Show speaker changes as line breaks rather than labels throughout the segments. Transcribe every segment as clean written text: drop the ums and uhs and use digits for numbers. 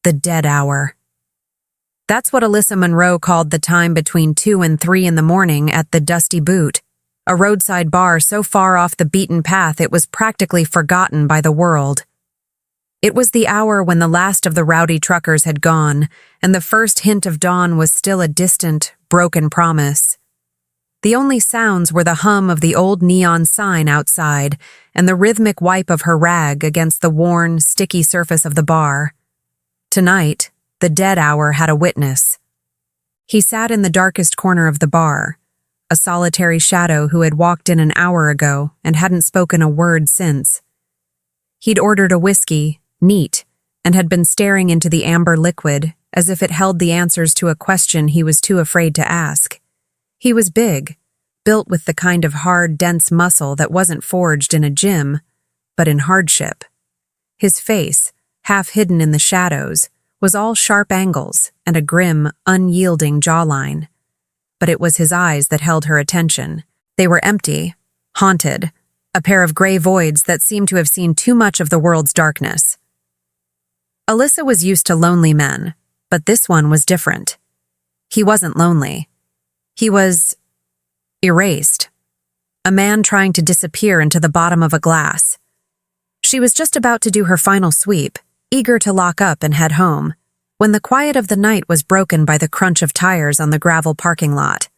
The dead hour. That's what Alyssa Monroe called the time between 2 and 3 in the morning at the Dusty Boot, a roadside bar so far off the beaten path it was practically forgotten by the world. It was the hour when the last of the rowdy truckers had gone, and the first hint of dawn was still a distant, broken promise. The only sounds were the hum of the old neon sign outside and the rhythmic wipe of her rag against the worn, sticky surface of the bar. Tonight, the dead hour had a witness. He sat in the darkest corner of the bar, a solitary shadow who had walked in an hour ago and hadn't spoken a word since. He'd ordered a whiskey, neat, and had been staring into the amber liquid as if it held the answers to a question he was too afraid to ask. He was big, built with the kind of hard, dense muscle that wasn't forged in a gym, but in hardship. His face, half hidden in the shadows, was all sharp angles and a grim, unyielding jawline. But it was his eyes that held her attention. They were empty, haunted, a pair of gray voids that seemed to have seen too much of the world's darkness. Alyssa was used to lonely men, but this one was different. He wasn't lonely. He was erased. A man trying to disappear into the bottom of a glass. She was just about to do her final sweep, eager to lock up and head home, when the quiet of the night was broken by the crunch of tires on the gravel parking lot.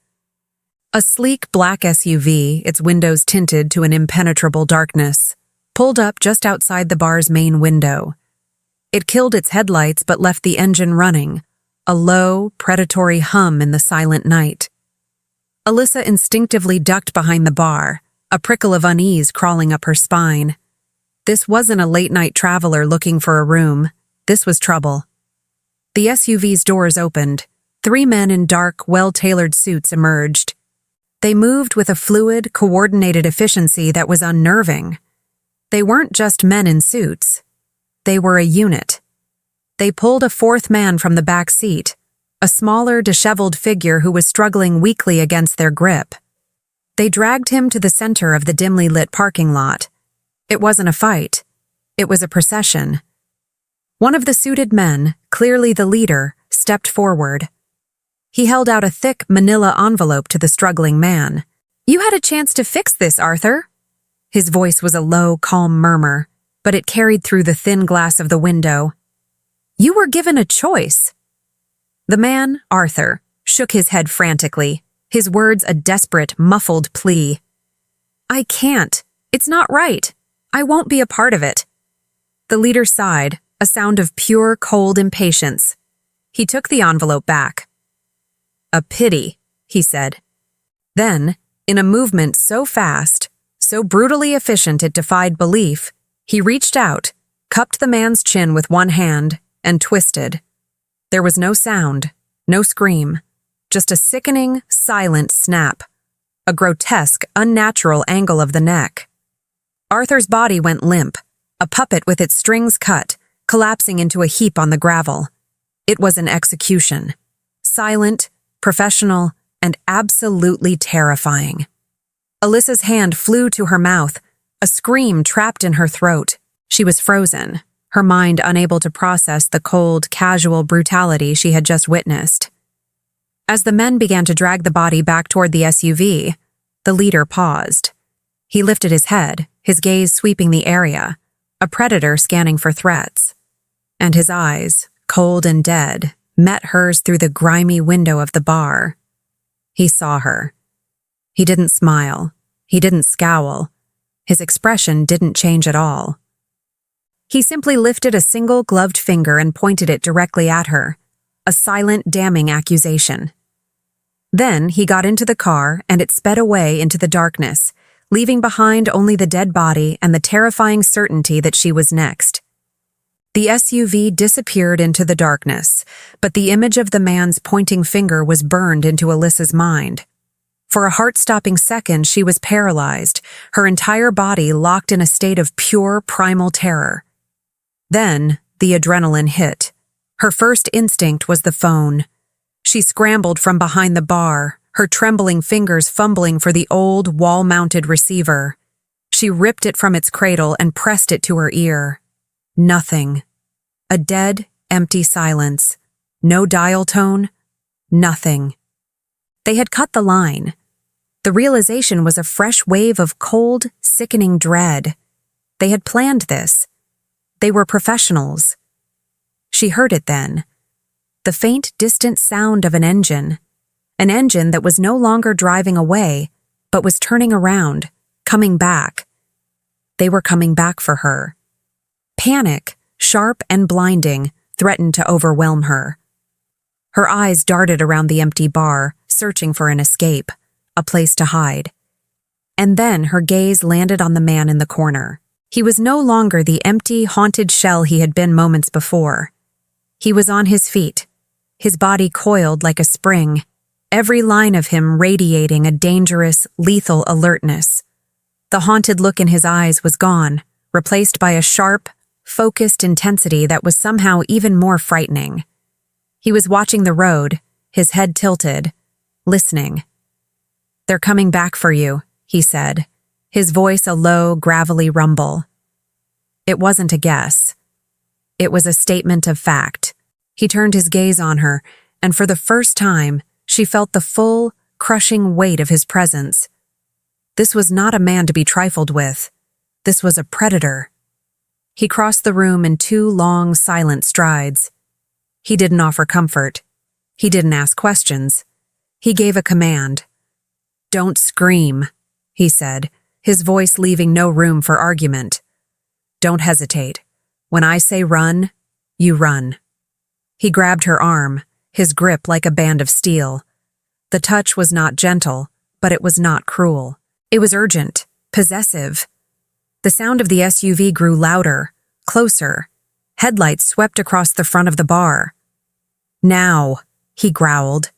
A sleek black SUV, its windows tinted to an impenetrable darkness, pulled up just outside the bar's main window. It killed its headlights but left the engine running, a low, predatory hum in the silent night. Alyssa instinctively ducked behind the bar, a prickle of unease crawling up her spine. This wasn't a late-night traveler looking for a room. This was trouble. The SUV's doors opened. 3 men in dark, well-tailored suits emerged. They moved with a fluid, coordinated efficiency that was unnerving. They weren't just men in suits. They were a unit. They pulled a 4th man from the back seat, a smaller, disheveled figure who was struggling weakly against their grip. They dragged him to the center of the dimly lit parking lot. It wasn't a fight. It was a procession. One of the suited men, clearly the leader, stepped forward. He held out a thick manila envelope to the struggling man. "You had a chance to fix this, Arthur." His voice was a low, calm murmur, but it carried through the thin glass of the window. "You were given a choice." The man, Arthur, shook his head frantically, his words a desperate, muffled plea. "I can't. It's not right. I won't be a part of it." The leader sighed, a sound of pure, cold impatience. He took the envelope back. "A pity," he said. Then, in a movement so fast, so brutally efficient it defied belief, he reached out, cupped the man's chin with one hand, and twisted. There was no sound, no scream, just a sickening, silent snap, a grotesque, unnatural angle of the neck. Arthur's body went limp, a puppet with its strings cut, collapsing into a heap on the gravel. It was an execution. Silent, professional, and absolutely terrifying. Alyssa's hand flew to her mouth, a scream trapped in her throat. She was frozen, her mind unable to process the cold, casual brutality she had just witnessed. As the men began to drag the body back toward the SUV, the leader paused. He lifted his head, his gaze sweeping the area, a predator scanning for threats. And his eyes, cold and dead, met hers through the grimy window of the bar. He saw her. He didn't smile. He didn't scowl. His expression didn't change at all. He simply lifted a single gloved finger and pointed it directly at her, a silent, damning accusation. Then he got into the car and it sped away into the darkness, leaving behind only the dead body and the terrifying certainty that she was next. The SUV disappeared into the darkness, but the image of the man's pointing finger was burned into Alyssa's mind. For a heart-stopping second, she was paralyzed, her entire body locked in a state of pure, primal terror. Then, the adrenaline hit. Her first instinct was the phone. She scrambled from behind the bar, her trembling fingers fumbling for the old, wall-mounted receiver. She ripped it from its cradle and pressed it to her ear. Nothing. A dead, empty silence. No dial tone. Nothing. They had cut the line. The realization was a fresh wave of cold, sickening dread. They had planned this. They were professionals. She heard it then. The faint, distant sound of an engine that was no longer driving away, but was turning around, coming back. They were coming back for her. Panic, sharp and blinding, threatened to overwhelm her. Her eyes darted around the empty bar, searching for an escape, a place to hide. And then her gaze landed on the man in the corner. He was no longer the empty, haunted shell he had been moments before. He was on his feet, his body coiled like a spring, every line of him radiating a dangerous, lethal alertness. The haunted look in his eyes was gone, replaced by a sharp, focused intensity that was somehow even more frightening. He was watching the road, his head tilted, listening. "They're coming back for you," he said, his voice a low, gravelly rumble. It wasn't a guess. It was a statement of fact. He turned his gaze on her, and for the first time, she felt the full, crushing weight of his presence. This was not a man to be trifled with. This was a predator. He crossed the room in 2 long, silent strides. He didn't offer comfort. He didn't ask questions. He gave a command. "Don't scream," he said, his voice leaving no room for argument. "Don't hesitate. When I say run, you run." He grabbed her arm, his grip like a band of steel. The touch was not gentle, but it was not cruel. It was urgent, possessive. The sound of the SUV grew louder, closer. Headlights swept across the front of the bar. "Now," he growled.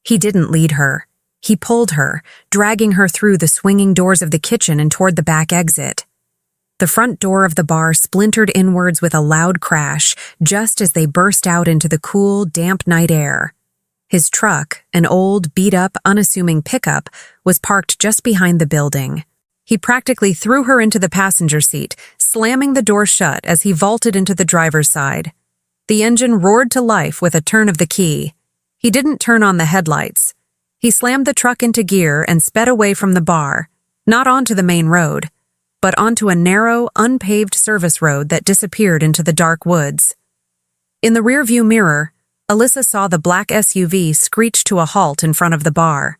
He didn't lead her. He pulled her, dragging her through the swinging doors of the kitchen and toward the back exit. The front door of the bar splintered inwards with a loud crash just as they burst out into the cool, damp night air. His truck, an old, beat-up, unassuming pickup, was parked just behind the building. He practically threw her into the passenger seat, slamming the door shut as he vaulted into the driver's side. The engine roared to life with a turn of the key. He didn't turn on the headlights. He slammed the truck into gear and sped away from the bar, not onto the main road, but onto a narrow, unpaved service road that disappeared into the dark woods. In the rearview mirror, Alyssa saw the black SUV screech to a halt in front of the bar.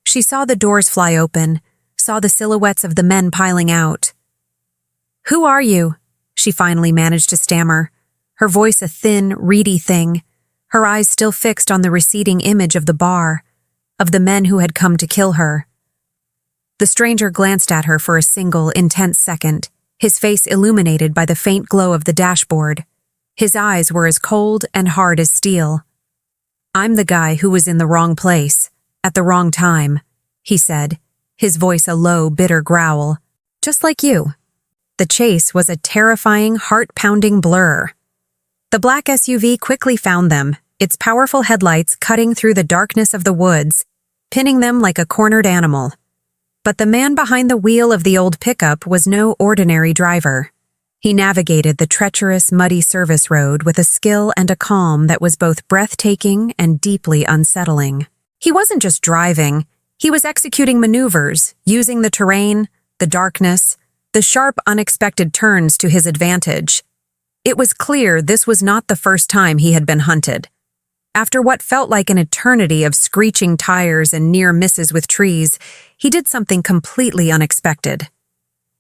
She saw the doors fly open, saw the silhouettes of the men piling out. "Who are you?" she finally managed to stammer, her voice a thin, reedy thing, her eyes still fixed on the receding image of the bar, of the men who had come to kill her. The stranger glanced at her for a single, intense second, his face illuminated by the faint glow of the dashboard. His eyes were as cold and hard as steel. "I'm the guy who was in the wrong place, at the wrong time," he said, his voice a low, bitter growl. "Just like you." The chase was a terrifying, heart-pounding blur. The black SUV quickly found them, its powerful headlights cutting through the darkness of the woods, pinning them like a cornered animal. But the man behind the wheel of the old pickup was no ordinary driver. He navigated the treacherous, muddy service road with a skill and a calm that was both breathtaking and deeply unsettling. He wasn't just driving, he was executing maneuvers, using the terrain, the darkness, the sharp, unexpected turns to his advantage. It was clear this was not the first time he had been hunted. After what felt like an eternity of screeching tires and near misses with trees, he did something completely unexpected.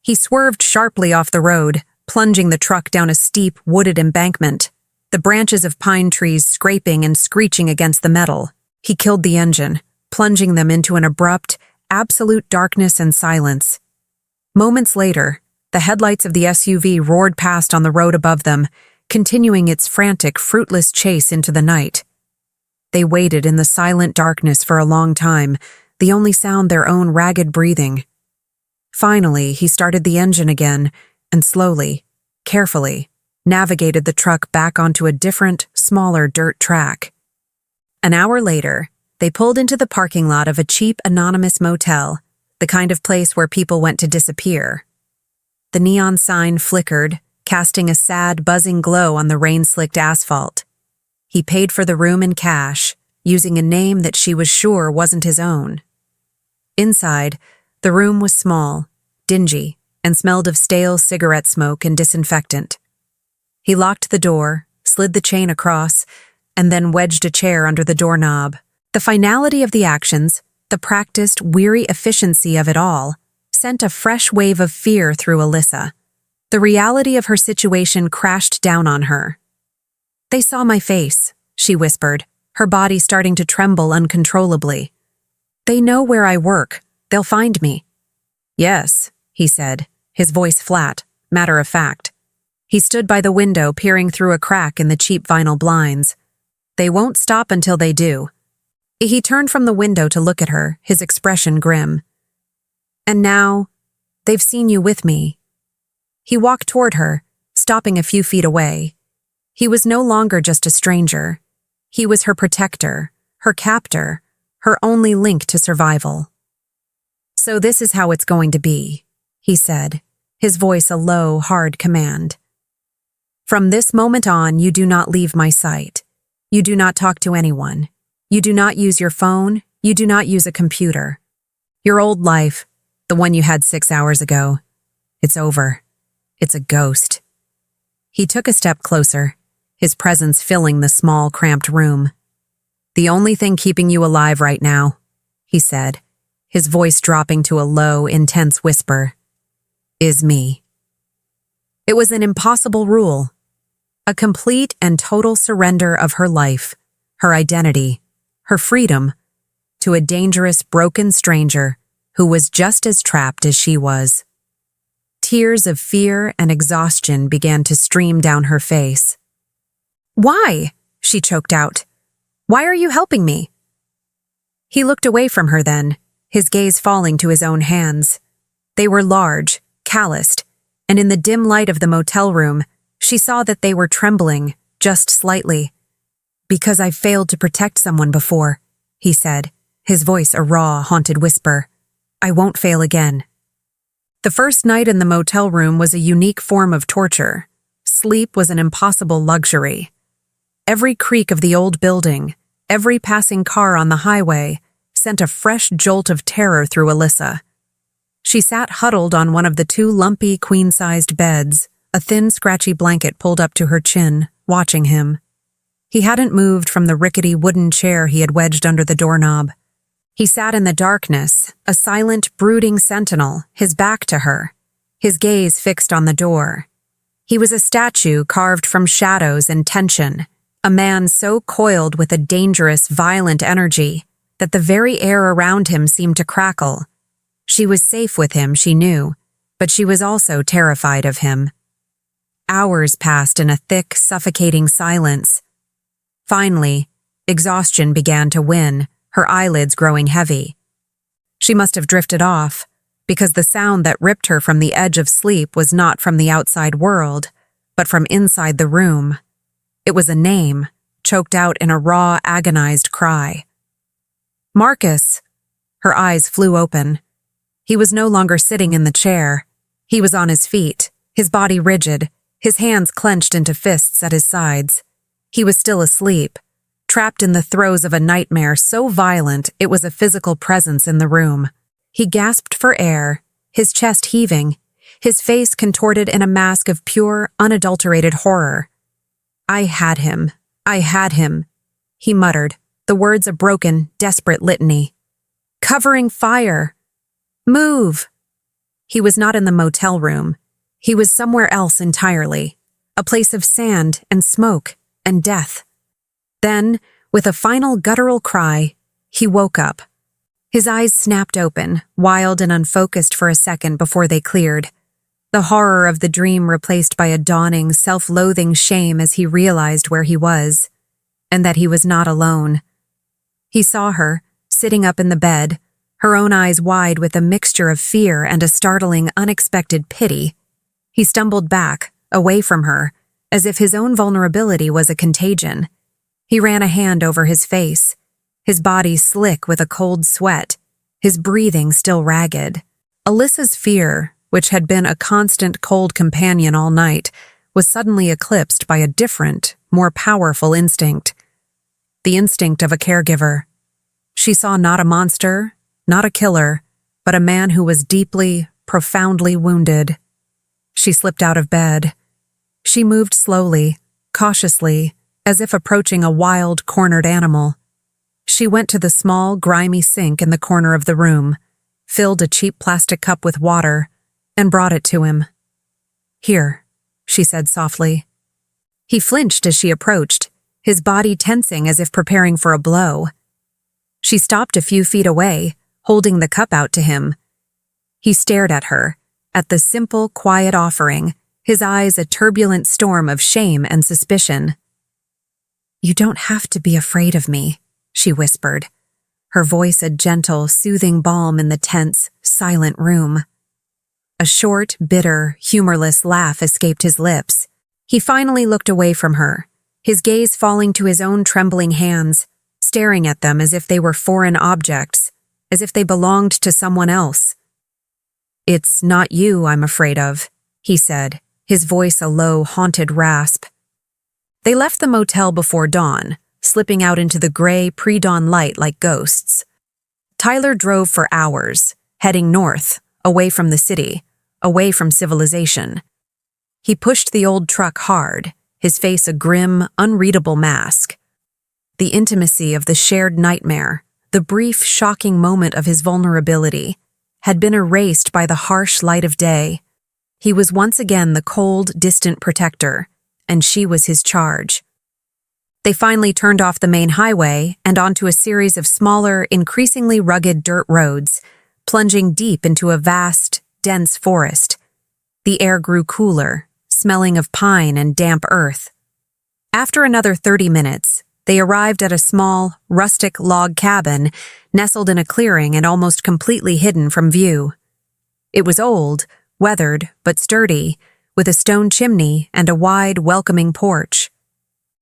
He swerved sharply off the road, plunging the truck down a steep, wooded embankment, the branches of pine trees scraping and screeching against the metal. He killed the engine, plunging them into an abrupt, absolute darkness and silence. Moments later, the headlights of the SUV roared past on the road above them, continuing its frantic, fruitless chase into the night. They waited in the silent darkness for a long time, the only sound their own ragged breathing. Finally, he started the engine again, and slowly, carefully, navigated the truck back onto a different, smaller dirt track. An hour later, they pulled into the parking lot of a cheap, anonymous motel, the kind of place where people went to disappear. The neon sign flickered, casting a sad, buzzing glow on the rain-slicked asphalt. He paid for the room in cash, using a name that she was sure wasn't his own. Inside, the room was small, dingy, and smelled of stale cigarette smoke and disinfectant. He locked the door, slid the chain across, and then wedged a chair under the doorknob. The finality of the actions, the practiced, weary efficiency of it all, sent a fresh wave of fear through Alyssa. The reality of her situation crashed down on her. "They saw my face," she whispered, her body starting to tremble uncontrollably. "They know where I work. They'll find me." "Yes," he said, his voice flat, matter of fact. He stood by the window, peering through a crack in the cheap vinyl blinds. "They won't stop until they do." He turned from the window to look at her, his expression grim. "And now, they've seen you with me." He walked toward her, stopping a few feet away. He was no longer just a stranger. He was her protector, her captor, her only link to survival. "So this is how it's going to be," he said, his voice a low, hard command. "From this moment on, you do not leave my sight. You do not talk to anyone. You do not use your phone. You do not use a computer. Your old life, the one you had 6 hours ago, it's over. It's a ghost." He took a step closer, his presence filling the small, cramped room. "The only thing keeping you alive right now," he said, his voice dropping to a low, intense whisper, "is me." It was an impossible rule. A complete and total surrender of her life, her identity, her freedom, to a dangerous, broken stranger who was just as trapped as she was. Tears of fear and exhaustion began to stream down her face. "Why?" she choked out. "Why are you helping me?" He looked away from her then, his gaze falling to his own hands. They were large, calloused, and in the dim light of the motel room, she saw that they were trembling, just slightly. "Because I've failed to protect someone before," he said, his voice a raw, haunted whisper. "I won't fail again." The first night in the motel room was a unique form of torture. Sleep was an impossible luxury. Every creak of the old building, every passing car on the highway, sent a fresh jolt of terror through Alyssa. She sat huddled on one of the 2 lumpy, queen-sized beds, a thin, scratchy blanket pulled up to her chin, watching him. He hadn't moved from the rickety wooden chair he had wedged under the doorknob. He sat in the darkness, a silent, brooding sentinel, his back to her, his gaze fixed on the door. He was a statue carved from shadows and tension, a man so coiled with a dangerous, violent energy that the very air around him seemed to crackle. She was safe with him, she knew, but she was also terrified of him. Hours passed in a thick, suffocating silence. Finally, exhaustion began to win, her eyelids growing heavy. She must have drifted off, because the sound that ripped her from the edge of sleep was not from the outside world, but from inside the room. It was a name, choked out in a raw, agonized cry. "Marcus!" Her eyes flew open. He was no longer sitting in the chair. He was on his feet, his body rigid, his hands clenched into fists at his sides. He was still asleep, trapped in the throes of a nightmare so violent it was a physical presence in the room. He gasped for air, his chest heaving, his face contorted in a mask of pure, unadulterated horror. "I had him. I had him," he muttered, the words a broken, desperate litany. "Covering fire! Move!" He was not in the motel room. He was somewhere else entirely, a place of sand and smoke and death. Then, with a final guttural cry, he woke up. His eyes snapped open, wild and unfocused for a second before they cleared. The horror of the dream replaced by a dawning, self-loathing shame as he realized where he was, and that he was not alone. He saw her, sitting up in the bed, her own eyes wide with a mixture of fear and a startling, unexpected pity. He stumbled back, away from her, as if his own vulnerability was a contagion. He ran a hand over his face, his body slick with a cold sweat, his breathing still ragged. Alyssa's fear, which had been a constant cold companion all night, was suddenly eclipsed by a different, more powerful instinct. The instinct of a caregiver. She saw not a monster, not a killer, but a man who was deeply, profoundly wounded. She slipped out of bed. She moved slowly, cautiously, as if approaching a wild, cornered animal. She went to the small, grimy sink in the corner of the room, filled a cheap plastic cup with water, and brought it to him. "Here," she said softly. He flinched as she approached, his body tensing as if preparing for a blow. She stopped a few feet away, holding the cup out to him. He stared at her, at the simple, quiet offering, his eyes a turbulent storm of shame and suspicion. "You don't have to be afraid of me," she whispered, her voice a gentle, soothing balm in the tense, silent room. A short, bitter, humorless laugh escaped his lips. He finally looked away from her, his gaze falling to his own trembling hands, staring at them as if they were foreign objects, as if they belonged to someone else. "It's not you I'm afraid of," he said, his voice a low, haunted rasp. They left the motel before dawn, slipping out into the gray, pre-dawn light like ghosts. Tyler drove for hours, heading north, away from the city, away from civilization. He pushed the old truck hard, his face a grim, unreadable mask. The intimacy of the shared nightmare, the brief, shocking moment of his vulnerability, had been erased by the harsh light of day. He was once again the cold, distant protector, and she was his charge. They finally turned off the main highway and onto a series of smaller, increasingly rugged dirt roads, plunging deep into a vast, dense forest. The air grew cooler, smelling of pine and damp earth. After another 30 minutes, they arrived at a small, rustic log cabin nestled in a clearing and almost completely hidden from view. It was old, weathered, but sturdy, with a stone chimney and a wide, welcoming porch.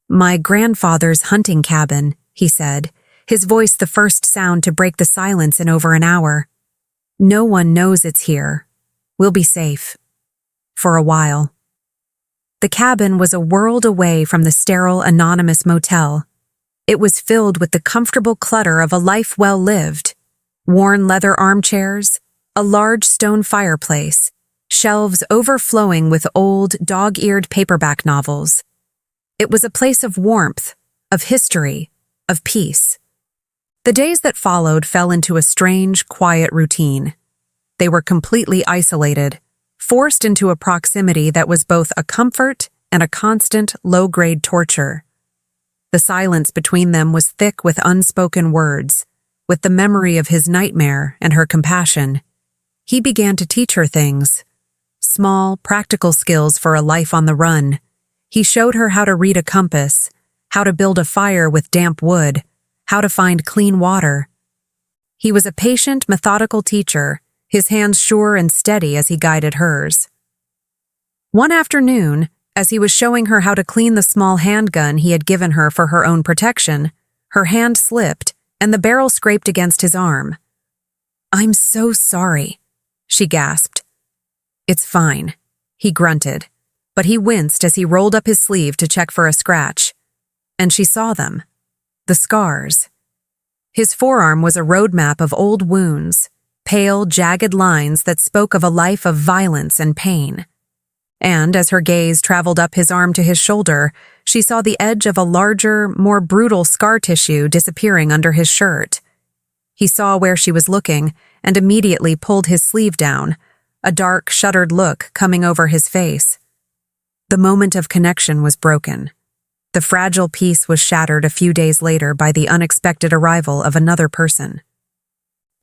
"My grandfather's hunting cabin," he said, his voice the first sound to break the silence in over an hour. "No one knows it's here. We'll be safe. For a while." The cabin was a world away from the sterile, anonymous motel. It was filled with the comfortable clutter of a life well lived. Worn leather armchairs, a large stone fireplace, shelves overflowing with old, dog-eared paperback novels. It was a place of warmth, of history, of peace. The days that followed fell into a strange, quiet routine. They were completely isolated, forced into a proximity that was both a comfort and a constant, low-grade torture. The silence between them was thick with unspoken words, with the memory of his nightmare and her compassion. He began to teach her things. Small, practical skills for a life on the run. He showed her how to read a compass, how to build a fire with damp wood, how to find clean water. He was a patient, methodical teacher, his hands sure and steady as he guided hers. One afternoon, as he was showing her how to clean the small handgun he had given her for her own protection, her hand slipped and the barrel scraped against his arm. "I'm so sorry," she gasped. "It's fine," he grunted, but he winced as he rolled up his sleeve to check for a scratch. And she saw them. The scars. His forearm was a roadmap of old wounds, pale, jagged lines that spoke of a life of violence and pain. And as her gaze traveled up his arm to his shoulder, she saw the edge of a larger, more brutal scar tissue disappearing under his shirt. He saw where she was looking and immediately pulled his sleeve down, a dark, shuttered look coming over his face. The moment of connection was broken. The fragile peace was shattered a few days later by the unexpected arrival of another person.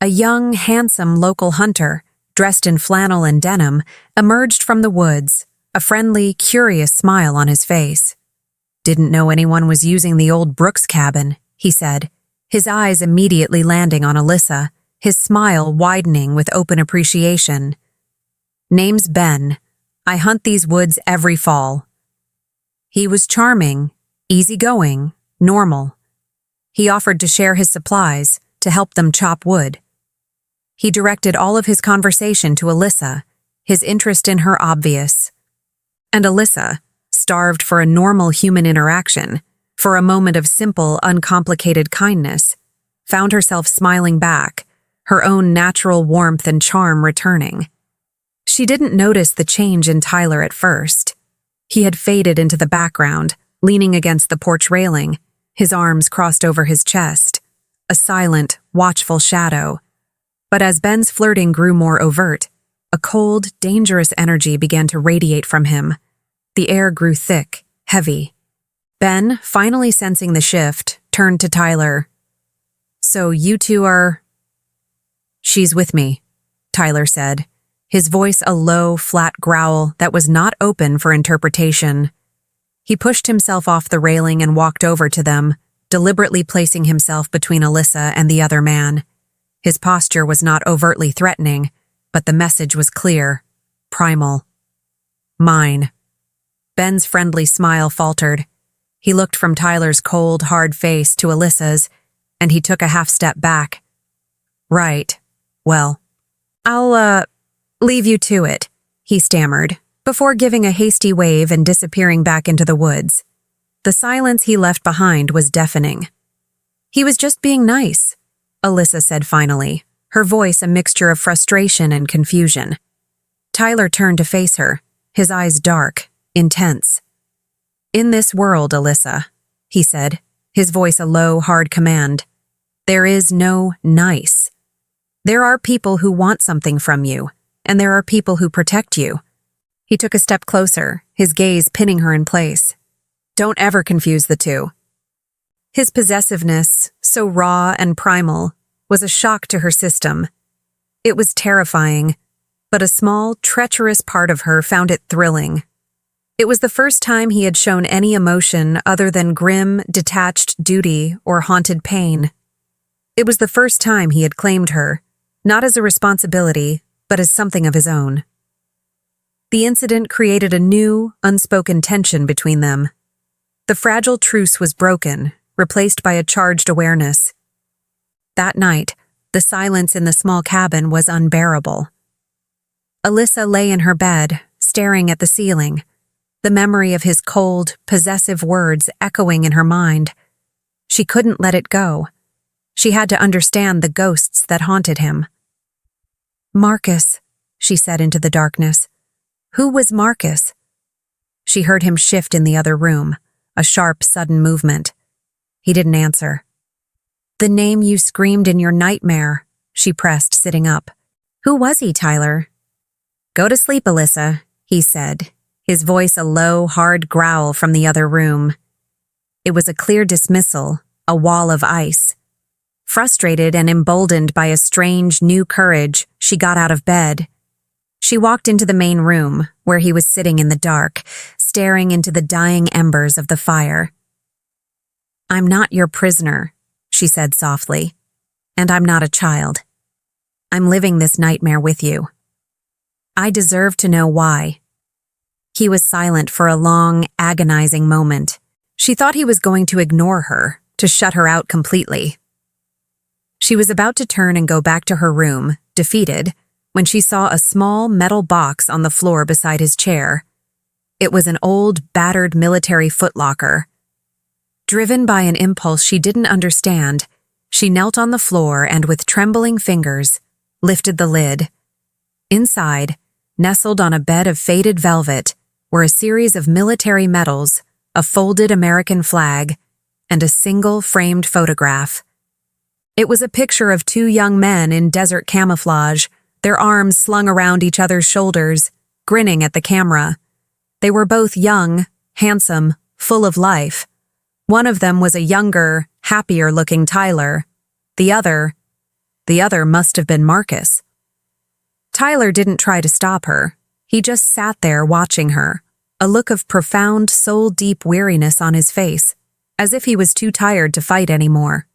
A young, handsome local hunter, dressed in flannel and denim, emerged from the woods, a friendly, curious smile on his face. "Didn't know anyone was using the old Brooks cabin," he said, his eyes immediately landing on Alyssa, his smile widening with open appreciation. "Name's Ben. I hunt these woods every fall." He was charming, easygoing, normal. He offered to share his supplies, to help them chop wood. He directed all of his conversation to Alyssa, his interest in her obvious. And Alyssa, starved for a normal human interaction, for a moment of simple, uncomplicated kindness, found herself smiling back, her own natural warmth and charm returning. She didn't notice the change in Tyler at first. He had faded into the background, leaning against the porch railing, his arms crossed over his chest, a silent, watchful shadow. But as Ben's flirting grew more overt, a cold, dangerous energy began to radiate from him. The air grew thick, heavy. Ben, finally sensing the shift, turned to Tyler. "So you two are—" "She's with me," Tyler said, his voice a low, flat growl that was not open for interpretation. He pushed himself off the railing and walked over to them, deliberately placing himself between Alyssa and the other man. His posture was not overtly threatening, but the message was clear, primal. "Mine." Ben's friendly smile faltered. He looked from Tyler's cold, hard face to Alyssa's, and he took a half step back. "Right. Well, I'll, leave you to it," he stammered, before giving a hasty wave and disappearing back into the woods. The silence he left behind was deafening. "He was just being nice," Alyssa said finally, her voice a mixture of frustration and confusion. Tyler turned to face her, his eyes dark, intense. "In this world, Alyssa," he said, his voice a low, hard command, "there is no nice. There are people who want something from you, and there are people who protect you." He took a step closer, his gaze pinning her in place. "Don't ever confuse the two." His possessiveness, so raw and primal, was a shock to her system. It was terrifying, but a small, treacherous part of her found it thrilling. It was the first time he had shown any emotion other than grim, detached duty or haunted pain. It was the first time he had claimed her, not as a responsibility, but as something of his own. The incident created a new, unspoken tension between them. The fragile truce was broken, replaced by a charged awareness. That night, the silence in the small cabin was unbearable. Alyssa lay in her bed, staring at the ceiling, the memory of his cold, possessive words echoing in her mind. She couldn't let it go. She had to understand the ghosts that haunted him. "Marcus," she said into the darkness. "Who was Marcus?" She heard him shift in the other room, a sharp, sudden movement. He didn't answer. "The name you screamed in your nightmare," she pressed, sitting up. "Who was he, Tyler?" "Go to sleep, Alyssa," he said, his voice a low, hard growl from the other room. It was a clear dismissal, a wall of ice. Frustrated and emboldened by a strange, new courage, she got out of bed. She walked into the main room, where he was sitting in the dark, staring into the dying embers of the fire. "I'm not your prisoner," she said softly, "and I'm not a child. I'm living this nightmare with you. I deserve to know why." He was silent for a long, agonizing moment. She thought he was going to ignore her, to shut her out completely. She was about to turn and go back to her room, defeated, when she saw a small metal box on the floor beside his chair. It was an old, battered military footlocker. Driven by an impulse she didn't understand, she knelt on the floor and with trembling fingers, lifted the lid. Inside, nestled on a bed of faded velvet, were a series of military medals, a folded American flag, and a single framed photograph. It was a picture of two young men in desert camouflage, their arms slung around each other's shoulders, grinning at the camera. They were both young, handsome, full of life. One of them was a younger, happier-looking Tyler. The other must have been Marcus. Tyler didn't try to stop her. He just sat there watching her, a look of profound, soul-deep weariness on his face, as if he was too tired to fight anymore.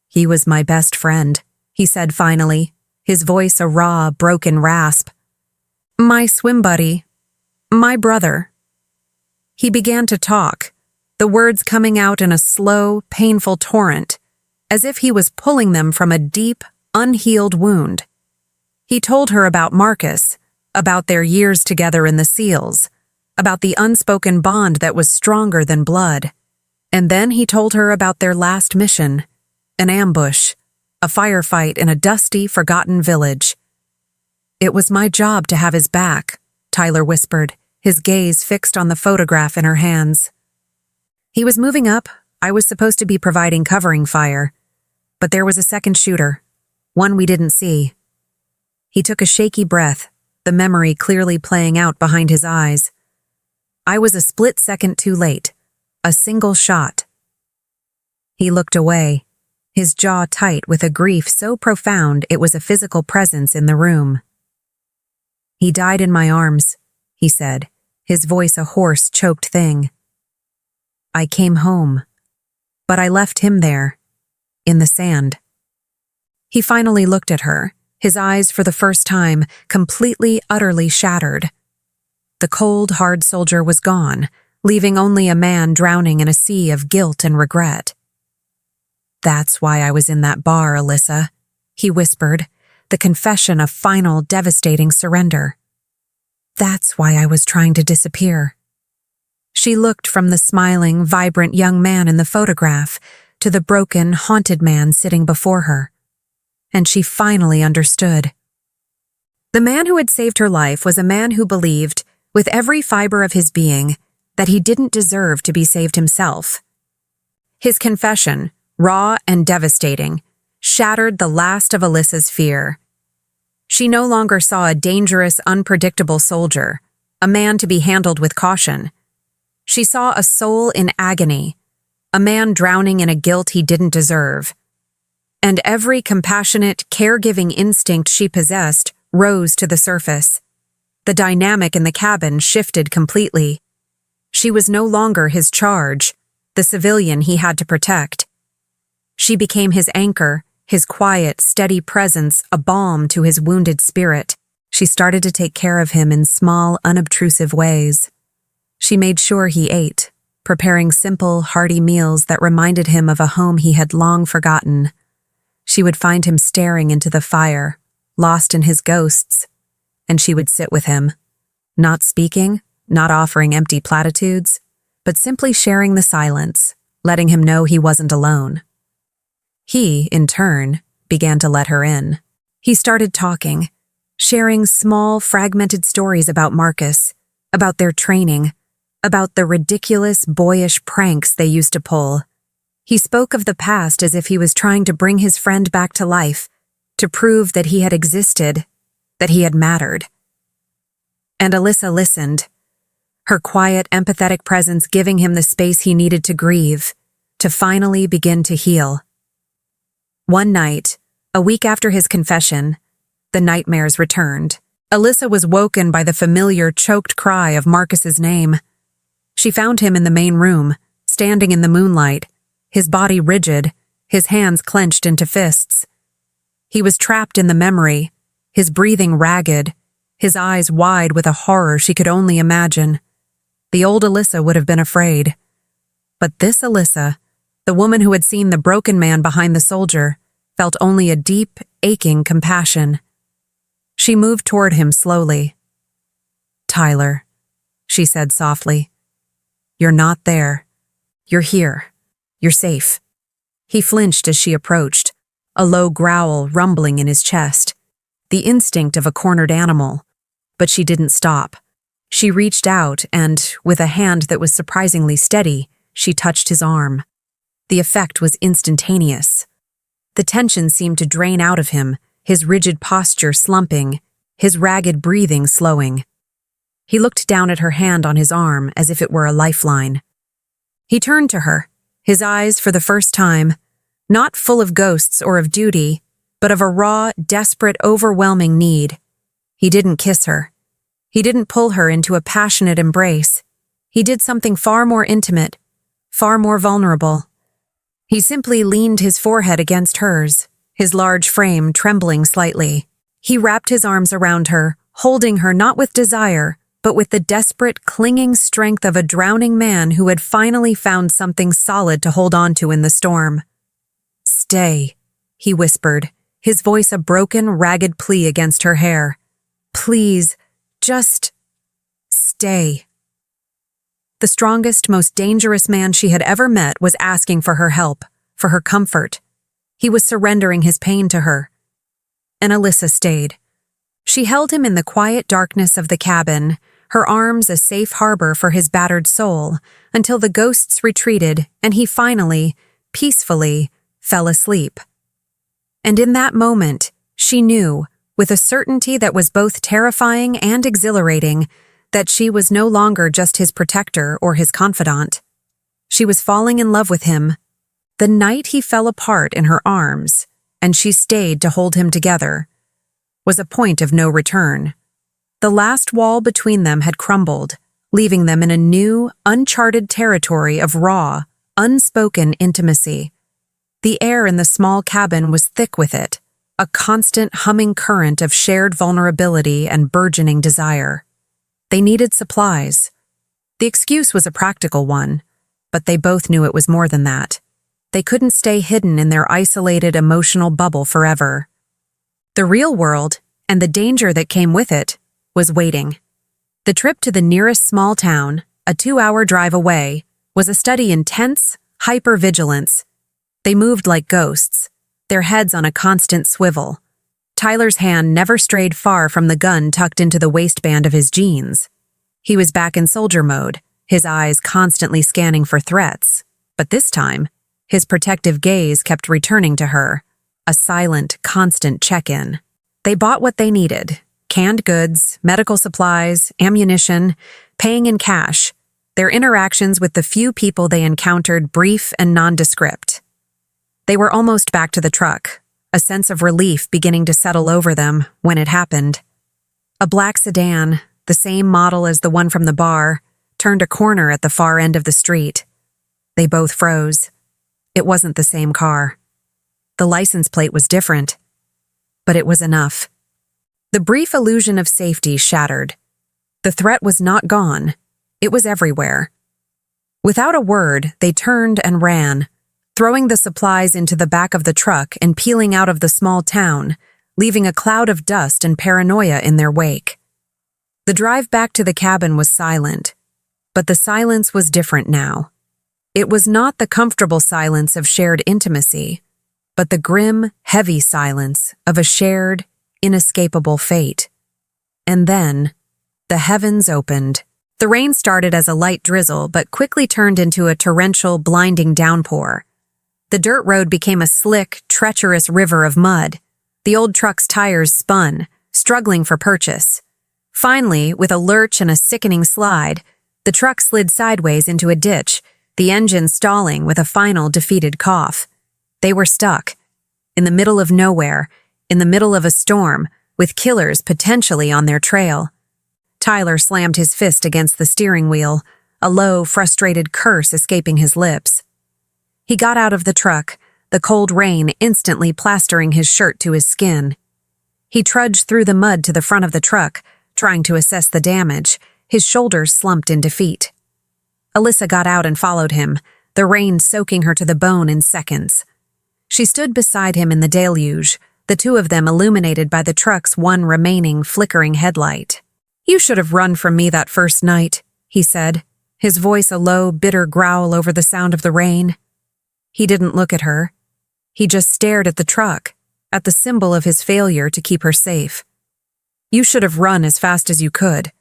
"He was my best friend," he said finally, his voice a raw, broken rasp. "My swim buddy. My brother." He began to talk, the words coming out in a slow, painful torrent, as if he was pulling them from a deep, unhealed wound. He told her about Marcus, about their years together in the SEALs, about the unspoken bond that was stronger than blood. And then he told her about their last mission, an ambush, a firefight in a dusty, forgotten village. "It was my job to have his back," Tyler whispered, his gaze fixed on the photograph in her hands. "He was moving up. I was supposed to be providing covering fire. But there was a second shooter, one we didn't see." He took a shaky breath, the memory clearly playing out behind his eyes. "I was a split second too late. A single shot." He looked away, his jaw tight with a grief so profound it was a physical presence in the room. "He died in my arms," he said, his voice a hoarse, choked thing. "I came home, but I left him there, in the sand." He finally looked at her, his eyes for the first time completely, utterly shattered. The cold, hard soldier was gone, leaving only a man drowning in a sea of guilt and regret. "That's why I was in that bar, Alyssa," he whispered, the confession of final, devastating surrender. "That's why I was trying to disappear." She looked from the smiling, vibrant young man in the photograph to the broken, haunted man sitting before her. And she finally understood. The man who had saved her life was a man who believed, with every fiber of his being, that he didn't deserve to be saved himself. His confession, raw and devastating, shattered the last of Alyssa's fear. She no longer saw a dangerous, unpredictable soldier, a man to be handled with caution. She saw a soul in agony, a man drowning in a guilt he didn't deserve. And every compassionate, caregiving instinct she possessed rose to the surface. The dynamic in the cabin shifted completely. She was no longer his charge, the civilian he had to protect. She became his anchor, his quiet, steady presence a balm to his wounded spirit. She started to take care of him in small, unobtrusive ways. She made sure he ate, preparing simple, hearty meals that reminded him of a home he had long forgotten. She would find him staring into the fire, lost in his ghosts, and she would sit with him, not speaking, not offering empty platitudes, but simply sharing the silence, letting him know he wasn't alone. He, in turn, began to let her in. He started talking, sharing small, fragmented stories about Marcus, about their training, about the ridiculous, boyish pranks they used to pull. He spoke of the past as if he was trying to bring his friend back to life, to prove that he had existed, that he had mattered. And Alyssa listened, her quiet, empathetic presence giving him the space he needed to grieve, to finally begin to heal. One night, a week after his confession, the nightmares returned. Alyssa was woken by the familiar, choked cry of Marcus's name. She found him in the main room, standing in the moonlight, his body rigid, his hands clenched into fists. He was trapped in the memory, his breathing ragged, his eyes wide with a horror she could only imagine. The old Alyssa would have been afraid. But this Alyssa, the woman who had seen the broken man behind the soldier, felt only a deep, aching compassion. She moved toward him slowly. "Tyler," she said softly, "you're not there. You're here. You're safe." He flinched as she approached, a low growl rumbling in his chest, the instinct of a cornered animal. But she didn't stop. She reached out and, with a hand that was surprisingly steady, she touched his arm. The effect was instantaneous. The tension seemed to drain out of him, his rigid posture slumping, his ragged breathing slowing. He looked down at her hand on his arm as if it were a lifeline. He turned to her, his eyes for the first time, not full of ghosts or of duty, but of a raw, desperate, overwhelming need. He didn't kiss her. He didn't pull her into a passionate embrace. He did something far more intimate, far more vulnerable. He simply leaned his forehead against hers, his large frame trembling slightly. He wrapped his arms around her, holding her not with desire, but with the desperate, clinging strength of a drowning man who had finally found something solid to hold on to in the storm. "Stay," he whispered, his voice a broken, ragged plea against her hair. "Please, just stay." The strongest, most dangerous man she had ever met was asking for her help, for her comfort. He was surrendering his pain to her. And Alyssa stayed. She held him in the quiet darkness of the cabin, her arms a safe harbor for his battered soul, until the ghosts retreated and he finally, peacefully, fell asleep. And in that moment, she knew, with a certainty that was both terrifying and exhilarating, that she was no longer just his protector or his confidant. She was falling in love with him. The night he fell apart in her arms, and she stayed to hold him together, was a point of no return. The last wall between them had crumbled, leaving them in a new, uncharted territory of raw, unspoken intimacy. The air in the small cabin was thick with it, a constant humming current of shared vulnerability and burgeoning desire. They needed supplies. The excuse was a practical one, but they both knew it was more than that. They couldn't stay hidden in their isolated emotional bubble forever. The real world, and the danger that came with it, was waiting. The trip to the nearest small town, a 2-hour drive away, was a study in tense, hyper-vigilance. They moved like ghosts, their heads on a constant swivel. Tyler's hand never strayed far from the gun tucked into the waistband of his jeans. He was back in soldier mode, his eyes constantly scanning for threats. But this time, his protective gaze kept returning to her, a silent, constant check-in. They bought what they needed: canned goods, medical supplies, ammunition, paying in cash. Their interactions with the few people they encountered brief and nondescript. They were almost back to the truck, a sense of relief beginning to settle over them when it happened. A black sedan, the same model as the one from the bar, turned a corner at the far end of the street. They both froze. It wasn't the same car. The license plate was different, but it was enough. The brief illusion of safety shattered. The threat was not gone. It was everywhere. Without a word, they turned and ran, throwing the supplies into the back of the truck and peeling out of the small town, leaving a cloud of dust and paranoia in their wake. The drive back to the cabin was silent, but the silence was different now. It was not the comfortable silence of shared intimacy, but the grim, heavy silence of a shared, inescapable fate. And then, the heavens opened. The rain started as a light drizzle, but quickly turned into a torrential, blinding downpour. The dirt road became a slick, treacherous river of mud. The old truck's tires spun, struggling for purchase. Finally, with a lurch and a sickening slide, the truck slid sideways into a ditch, the engine stalling with a final defeated cough. They were stuck, in the middle of nowhere, in the middle of a storm, with killers potentially on their trail. Tyler slammed his fist against the steering wheel, a low, frustrated curse escaping his lips. He got out of the truck, the cold rain instantly plastering his shirt to his skin. He trudged through the mud to the front of the truck, trying to assess the damage, his shoulders slumped in defeat. Alyssa got out and followed him, the rain soaking her to the bone in seconds. She stood beside him in the deluge, the two of them illuminated by the truck's one remaining flickering headlight. "You should have run from me that first night," he said, his voice a low, bitter growl over the sound of the rain. He didn't look at her. He just stared at the truck, at the symbol of his failure to keep her safe. "You should have run as fast as you could.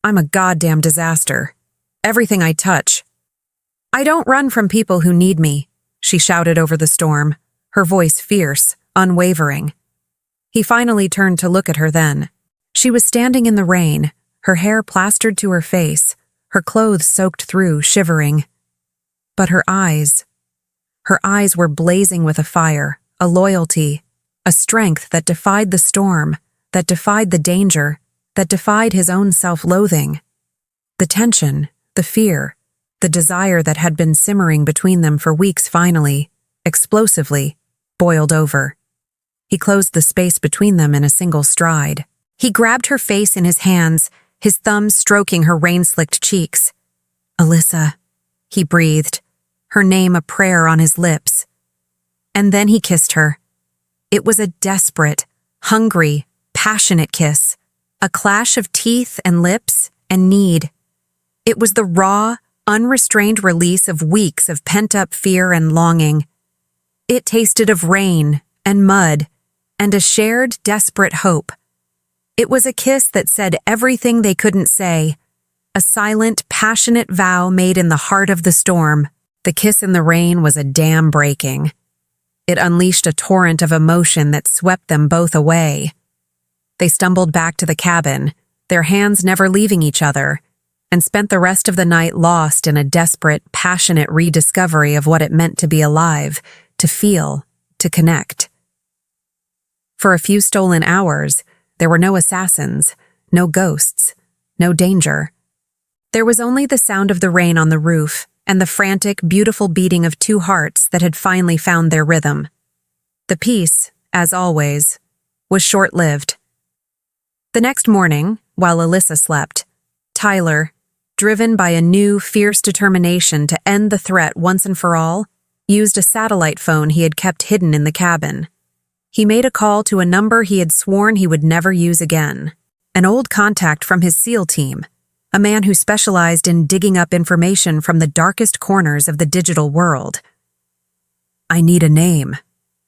I'm a goddamn disaster. Everything I touch." "I don't run from people who need me," she shouted over the storm, her voice fierce, unwavering. He finally turned to look at her then. She was standing in the rain, her hair plastered to her face, her clothes soaked through, shivering. But her eyes were blazing with a fire, a loyalty, a strength that defied the storm, that defied the danger, that defied his own self-loathing. The tension, the fear, the desire that had been simmering between them for weeks finally, explosively, boiled over. He closed the space between them in a single stride. He grabbed her face in his hands, his thumbs stroking her rain-slicked cheeks. "Alyssa," he breathed, her name a prayer on his lips. And then he kissed her. It was a desperate, hungry, passionate kiss, a clash of teeth and lips and need. It was the raw, unrestrained release of weeks of pent-up fear and longing. It tasted of rain and mud and a shared, desperate hope. It was a kiss that said everything they couldn't say, a silent, passionate vow made in the heart of the storm. The kiss in the rain was a dam breaking. It unleashed a torrent of emotion that swept them both away. They stumbled back to the cabin, their hands never leaving each other, and spent the rest of the night lost in a desperate, passionate rediscovery of what it meant to be alive, to feel, to connect. For a few stolen hours, there were no assassins, no ghosts, no danger. There was only the sound of the rain on the roof and the frantic, beautiful beating of two hearts that had finally found their rhythm. The peace, as always, was short-lived. The next morning, while Alyssa slept, Tyler, driven by a new, fierce determination to end the threat once and for all, used a satellite phone he had kept hidden in the cabin. He made a call to a number he had sworn he would never use again, an old contact from his SEAL team, a man who specialized in digging up information from the darkest corners of the digital world. "I need a name,"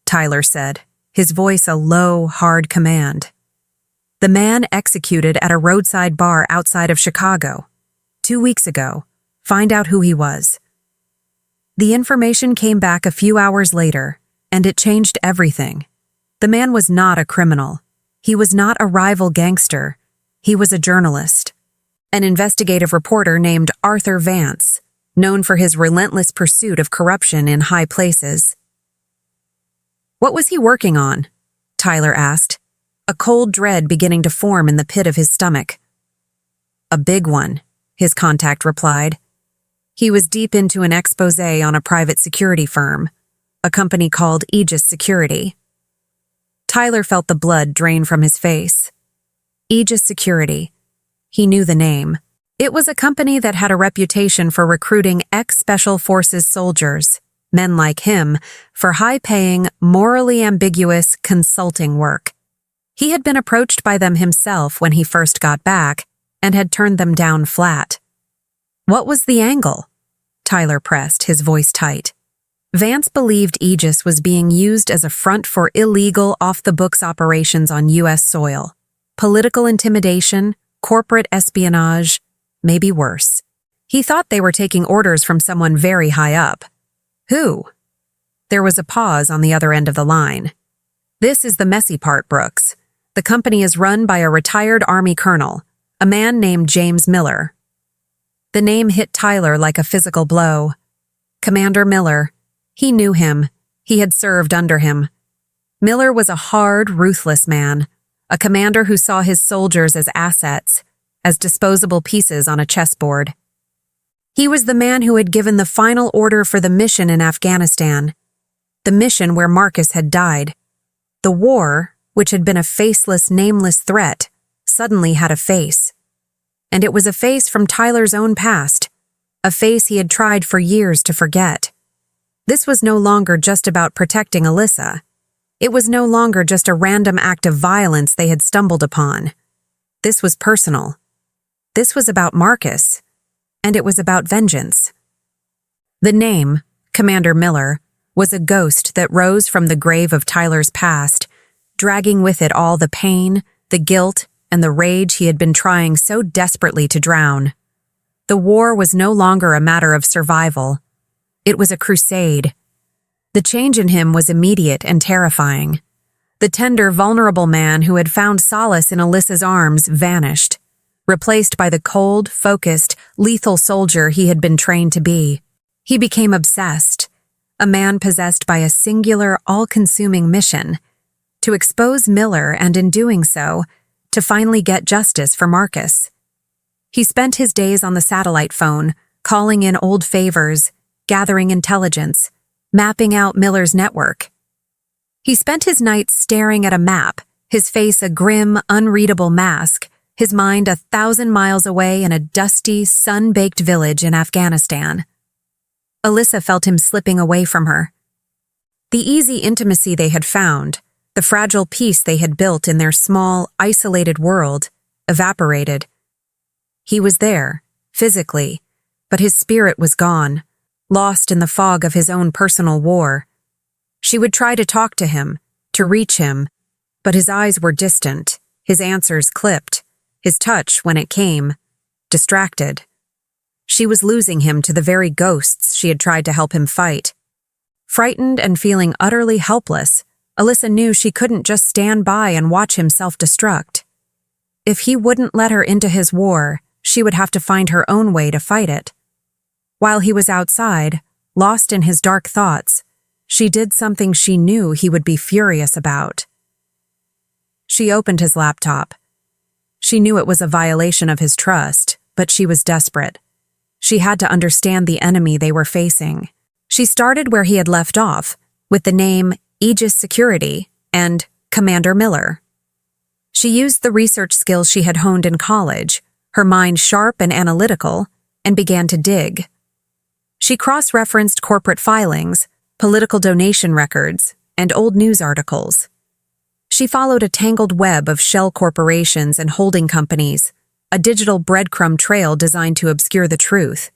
Tyler said, his voice a low, hard command. The man executed at a roadside bar outside of Chicago. 2 weeks ago. Find out who he was. The information came back a few hours later, and it changed everything. The man was not a criminal. He was not a rival gangster. He was a journalist. An investigative reporter named Arthur Vance, known for his relentless pursuit of corruption in high places. "What was he working on?" Tyler asked, a cold dread beginning to form in the pit of his stomach. "A big one," his contact replied. He was deep into an exposé on a private security firm, a company called Aegis Security. Tyler felt the blood drain from his face. Aegis Security. He knew the name. It was a company that had a reputation for recruiting ex-Special Forces soldiers, men like him, for high-paying, morally ambiguous consulting work. He had been approached by them himself when he first got back and had turned them down flat. What was the angle? Tyler pressed, his voice tight. Vance believed Aegis was being used as a front for illegal, off-the-books operations on U.S. soil. Political intimidation, corporate espionage, maybe worse. He thought they were taking orders from someone very high up. Who? There was a pause on the other end of the line. This is the messy part, Brooks. The company is run by a retired Army colonel, a man named James Miller. The name hit Tyler like a physical blow. Commander Miller. He knew him. He had served under him. Miller was a hard, ruthless man, a commander who saw his soldiers as assets, as disposable pieces on a chessboard. He was the man who had given the final order for the mission in Afghanistan, the mission where Marcus had died. The war, which had been a faceless, nameless threat, suddenly had a face. And it was a face from Tyler's own past, a face he had tried for years to forget. This was no longer just about protecting Alyssa. It was no longer just a random act of violence they had stumbled upon. This was personal. This was about Marcus, and it was about vengeance. The name, Commander Miller, was a ghost that rose from the grave of Tyler's past, dragging with it all the pain, the guilt, and the rage he had been trying so desperately to drown. The war was no longer a matter of survival. It was a crusade. The change in him was immediate and terrifying. The tender, vulnerable man who had found solace in Alyssa's arms vanished, replaced by the cold, focused, lethal soldier he had been trained to be. He became obsessed, a man possessed by a singular, all-consuming mission, to expose Miller and, in doing so, to finally get justice for Marcus. He spent his days on the satellite phone, calling in old favors, gathering intelligence, mapping out Miller's network. He spent his nights staring at a map, his face a grim, unreadable mask, his mind 1,000 miles away in a dusty, sun-baked village in Afghanistan. Alyssa felt him slipping away from her. The easy intimacy they had found, the fragile peace they had built in their small, isolated world, evaporated. He was there, physically, but his spirit was gone, lost in the fog of his own personal war. She would try to talk to him, to reach him, but his eyes were distant, his answers clipped, his touch, when it came, distracted. She was losing him to the very ghosts she had tried to help him fight. Frightened and feeling utterly helpless, Alyssa knew she couldn't just stand by and watch him self-destruct. If he wouldn't let her into his war, she would have to find her own way to fight it. While he was outside, lost in his dark thoughts, she did something she knew he would be furious about. She opened his laptop. She knew it was a violation of his trust, but she was desperate. She had to understand the enemy they were facing. She started where he had left off, with the name Aegis Security and Commander Miller. She used the research skills she had honed in college, her mind sharp and analytical, and began to dig. She cross-referenced corporate filings, political donation records, and old news articles. She followed a tangled web of shell corporations and holding companies, a digital breadcrumb trail designed to obscure the truth.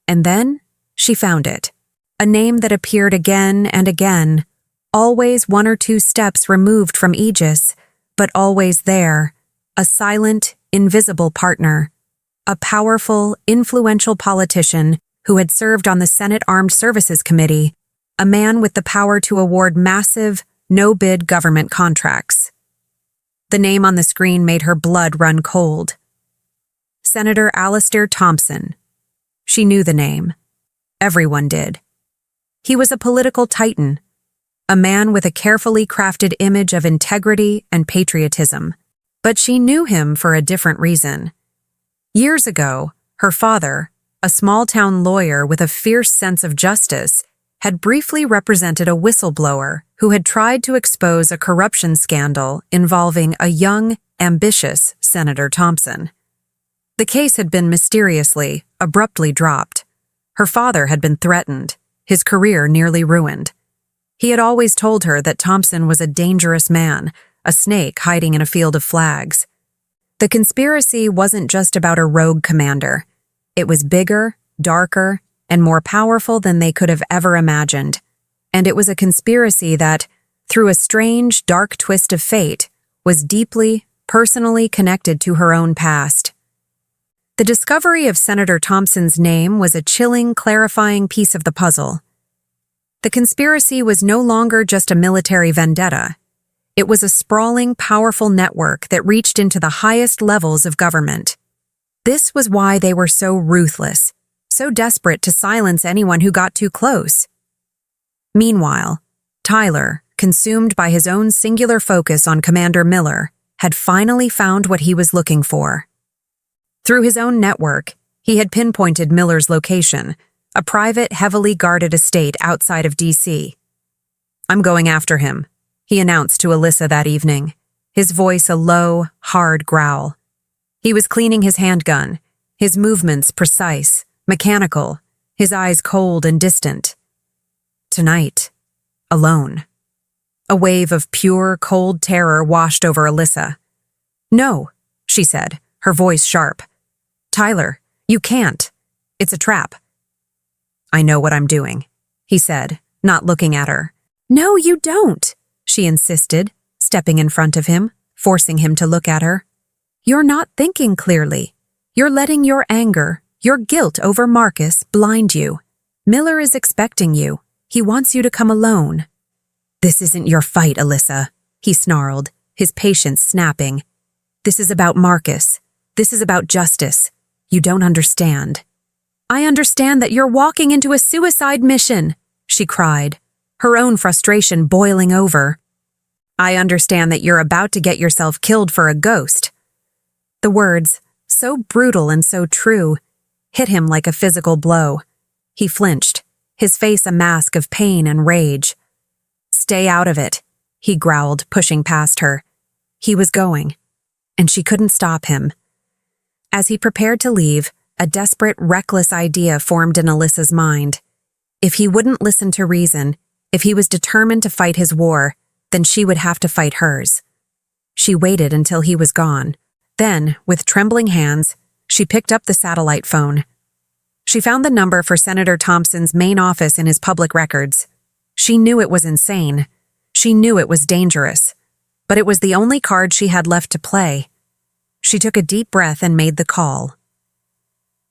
And then she found it. A name that appeared again and again, always one or two steps removed from Aegis, but always there, a silent, invisible partner, a powerful, influential politician who had served on the Senate Armed Services Committee, a man with the power to award massive, no-bid government contracts. The name on the screen made her blood run cold. Senator Alastair Thompson. She knew the name. Everyone did. He was a political titan, a man with a carefully crafted image of integrity and patriotism. But she knew him for a different reason. Years ago, her father, a small-town lawyer with a fierce sense of justice, had briefly represented a whistleblower who had tried to expose a corruption scandal involving a young, ambitious Senator Thompson. The case had been mysteriously, abruptly dropped. Her father had been threatened, his career nearly ruined. He had always told her that Thompson was a dangerous man, a snake hiding in a field of flags. The conspiracy wasn't just about a rogue commander. It was bigger, darker, and more powerful than they could have ever imagined. And it was a conspiracy that, through a strange, dark twist of fate, was deeply, personally connected to her own past. The discovery of Senator Thompson's name was a chilling, clarifying piece of the puzzle. The conspiracy was no longer just a military vendetta. It was a sprawling, powerful network that reached into the highest levels of government. This was why they were so ruthless, so desperate to silence anyone who got too close. Meanwhile, Tyler, consumed by his own singular focus on Commander Miller, had finally found what he was looking for. Through his own network, he had pinpointed Miller's location, a private, heavily guarded estate outside of D.C. "I'm going after him," he announced to Alyssa that evening, his voice a low, hard growl. He was cleaning his handgun, his movements precise, mechanical, his eyes cold and distant. Tonight, alone. A wave of pure, cold terror washed over Alyssa. "No," she said, her voice sharp. "Tyler, you can't. It's a trap." "I know what I'm doing," he said, not looking at her. "No, you don't," she insisted, stepping in front of him, forcing him to look at her. "You're not thinking clearly. You're letting your anger, your guilt over Marcus blind you. Miller is expecting you. He wants you to come alone." "This isn't your fight, Alyssa," he snarled, his patience snapping. "This is about Marcus. This is about justice. You don't understand." "I understand that you're walking into a suicide mission," she cried, her own frustration boiling over. "I understand that you're about to get yourself killed for a ghost." The words, so brutal and so true, hit him like a physical blow. He flinched, his face a mask of pain and rage. "Stay out of it," he growled, pushing past her. He was going, and she couldn't stop him. As he prepared to leave, a desperate, reckless idea formed in Alyssa's mind. If he wouldn't listen to reason, if he was determined to fight his war, then she would have to fight hers. She waited until he was gone. Then, with trembling hands, she picked up the satellite phone. She found the number for Senator Thompson's main office in his public records. She knew it was insane. She knew it was dangerous. But it was the only card she had left to play. She took a deep breath and made the call.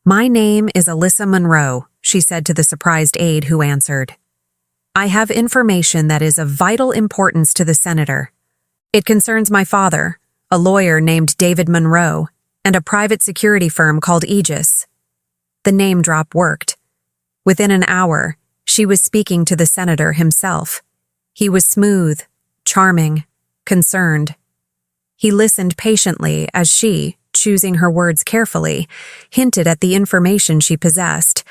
"My name is Alyssa Monroe," she said to the surprised aide who answered. "I have information that is of vital importance to the senator. It concerns my father, a lawyer named David Monroe, and a private security firm called Aegis." The name drop worked. Within an hour, she was speaking to the senator himself. He was smooth, charming, concerned. He listened patiently as she, choosing her words carefully, hinted at the information she possessed,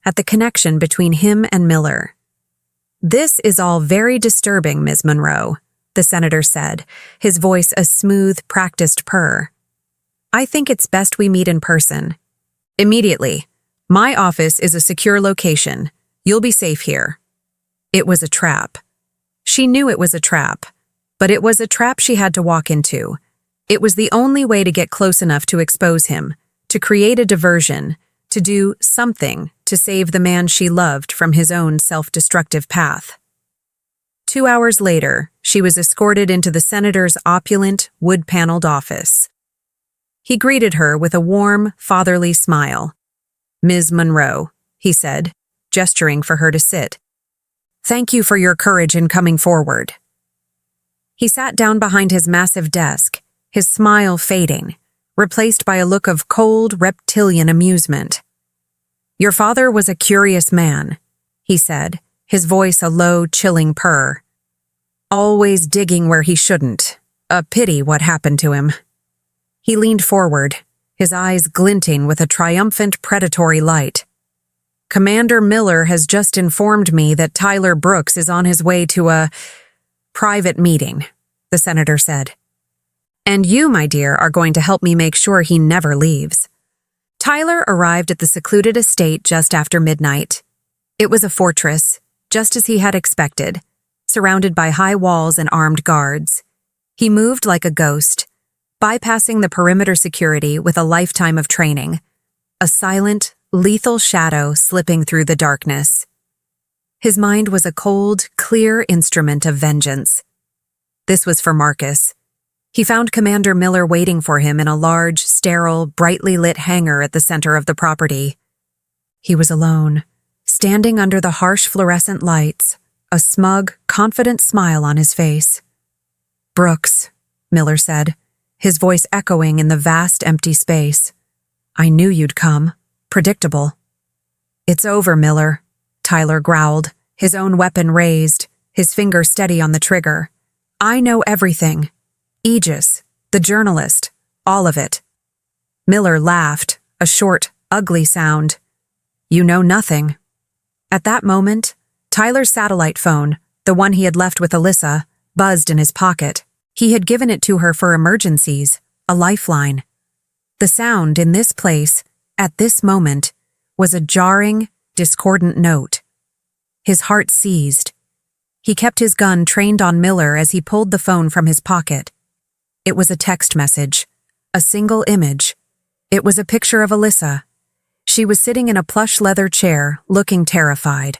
at the connection between him and Miller. "This is all very disturbing, Ms. Monroe," the senator said, his voice a smooth, practiced purr. "I think it's best we meet in person. Immediately. My office is a secure location. You'll be safe here." It was a trap. She knew it was a trap, but it was a trap she had to walk into. It was the only way to get close enough to expose him, to create a diversion, to do something to save the man she loved from his own self-destructive path. 2 hours later, she was escorted into the senator's opulent, wood-paneled office. He greeted her with a warm, fatherly smile. "Ms. Monroe," he said, gesturing for her to sit. "Thank you for your courage in coming forward." He sat down behind his massive desk, his smile fading, replaced by a look of cold, reptilian amusement. "Your father was a curious man," he said, his voice a low, chilling purr. "Always digging where he shouldn't. A pity what happened to him." He leaned forward, his eyes glinting with a triumphant, predatory light. "Commander Miller has just informed me that Tyler Brooks is on his way to a private meeting," the senator said. "And you, my dear, are going to help me make sure he never leaves." Tyler arrived at the secluded estate just after midnight. It was a fortress, just as he had expected, surrounded by high walls and armed guards. He moved like a ghost, bypassing the perimeter security with a lifetime of training, a silent, lethal shadow slipping through the darkness. His mind was a cold, clear instrument of vengeance. This was for Marcus. He found Commander Miller waiting for him in a large, sterile, brightly lit hangar at the center of the property. He was alone, standing under the harsh fluorescent lights, a smug, confident smile on his face. "Brooks," Miller said, his voice echoing in the vast, empty space. "I knew you'd come. Predictable." "It's over, Miller," Tyler growled, his own weapon raised, his finger steady on the trigger. "I know everything. Aegis, the journalist, all of it." Miller laughed, a short, ugly sound. "You know nothing." At that moment, Tyler's satellite phone, the one he had left with Alyssa, buzzed in his pocket. He had given it to her for emergencies, a lifeline. The sound in this place, at this moment, was a jarring, discordant note. His heart seized. He kept his gun trained on Miller as he pulled the phone from his pocket. It was a text message, a single image. It was a picture of Alyssa. She was sitting in a plush leather chair, looking terrified.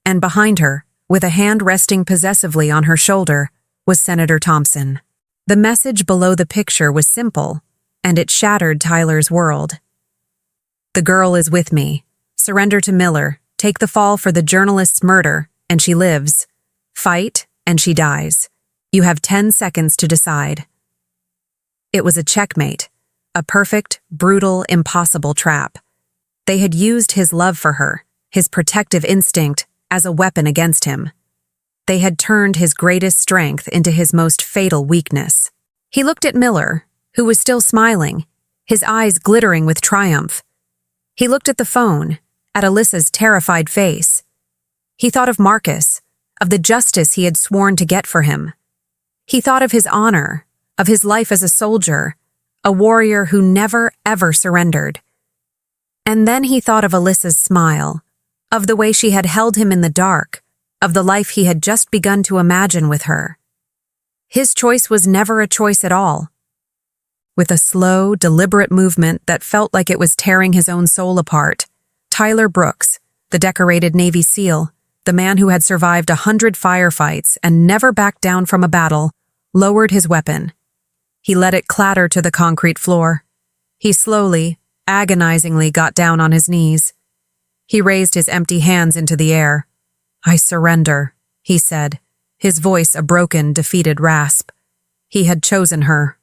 And behind her, with a hand resting possessively on her shoulder, was Senator Thompson. The message below the picture was simple, and it shattered Tyler's world. "The girl is with me. Surrender to Miller. Take the fall for the journalist's murder, and she lives. Fight, and she dies. You have 10 seconds to decide." It was a checkmate, a perfect, brutal, impossible trap. They had used his love for her, his protective instinct, as a weapon against him. They had turned his greatest strength into his most fatal weakness. He looked at Miller, who was still smiling, his eyes glittering with triumph. He looked at the phone, at Alyssa's terrified face. He thought of Marcus, of the justice he had sworn to get for him. He thought of his honor, of his life as a soldier, a warrior who never, ever surrendered. And then he thought of Alyssa's smile, of the way she had held him in the dark, of the life he had just begun to imagine with her. His choice was never a choice at all. With a slow, deliberate movement that felt like it was tearing his own soul apart, Tyler Brooks, the decorated Navy SEAL, the man who had survived 100 firefights and never backed down from a battle, lowered his weapon. He let it clatter to the concrete floor. He slowly, agonizingly got down on his knees. He raised his empty hands into the air. "I surrender," he said, his voice a broken, defeated rasp. He had chosen her.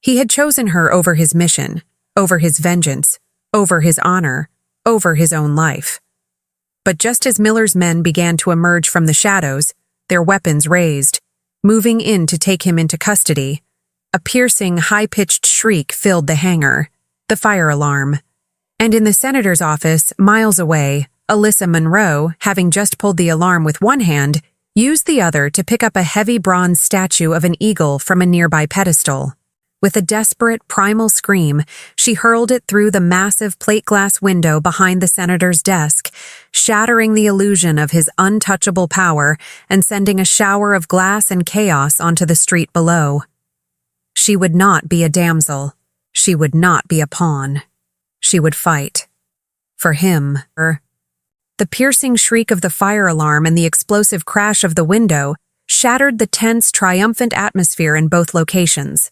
He had chosen her over his mission, over his vengeance, over his honor, over his own life. But just as Miller's men began to emerge from the shadows, their weapons raised, moving in to take him into custody, a piercing, high-pitched shriek filled the hangar, the fire alarm. And in the senator's office, miles away, Alyssa Monroe, having just pulled the alarm with one hand, used the other to pick up a heavy bronze statue of an eagle from a nearby pedestal. With a desperate, primal scream, she hurled it through the massive plate glass window behind the senator's desk, shattering the illusion of his untouchable power and sending a shower of glass and chaos onto the street below. She would not be a damsel. She would not be a pawn. She would fight. For him. The piercing shriek of the fire alarm and the explosive crash of the window shattered the tense, triumphant atmosphere in both locations.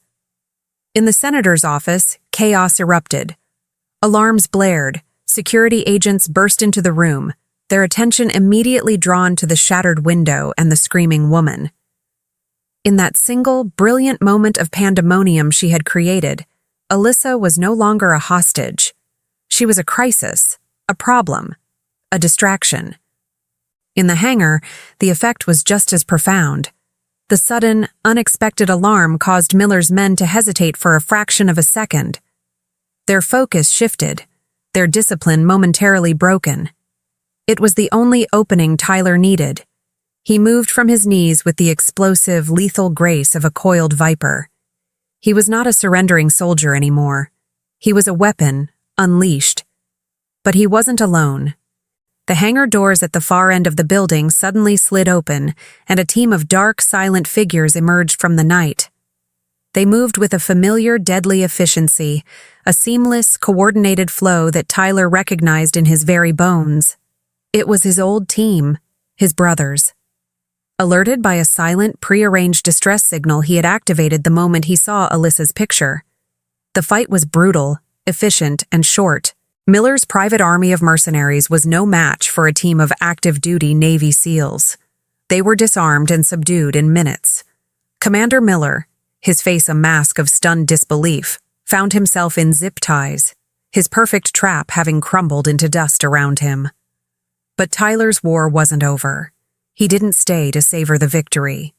In the senator's office, chaos erupted. Alarms blared, security agents burst into the room, their attention immediately drawn to the shattered window and the screaming woman. In that single, brilliant moment of pandemonium she had created, Alyssa was no longer a hostage. She was a crisis, a problem, a distraction. In the hangar, the effect was just as profound. The sudden, unexpected alarm caused Miller's men to hesitate for a fraction of a second. Their focus shifted, their discipline momentarily broken. It was the only opening Tyler needed. He moved from his knees with the explosive, lethal grace of a coiled viper. He was not a surrendering soldier anymore. He was a weapon, unleashed. But he wasn't alone. The hangar doors at the far end of the building suddenly slid open, and a team of dark, silent figures emerged from the night. They moved with a familiar, deadly efficiency, a seamless, coordinated flow that Tyler recognized in his very bones. It was his old team, his brothers. Alerted by a silent, prearranged distress signal he had activated the moment he saw Alyssa's picture. The fight was brutal, efficient, and short. Miller's private army of mercenaries was no match for a team of active-duty Navy SEALs. They were disarmed and subdued in minutes. Commander Miller, his face a mask of stunned disbelief, found himself in zip ties, his perfect trap having crumbled into dust around him. But Tyler's war wasn't over. He didn't stay to savor the victory.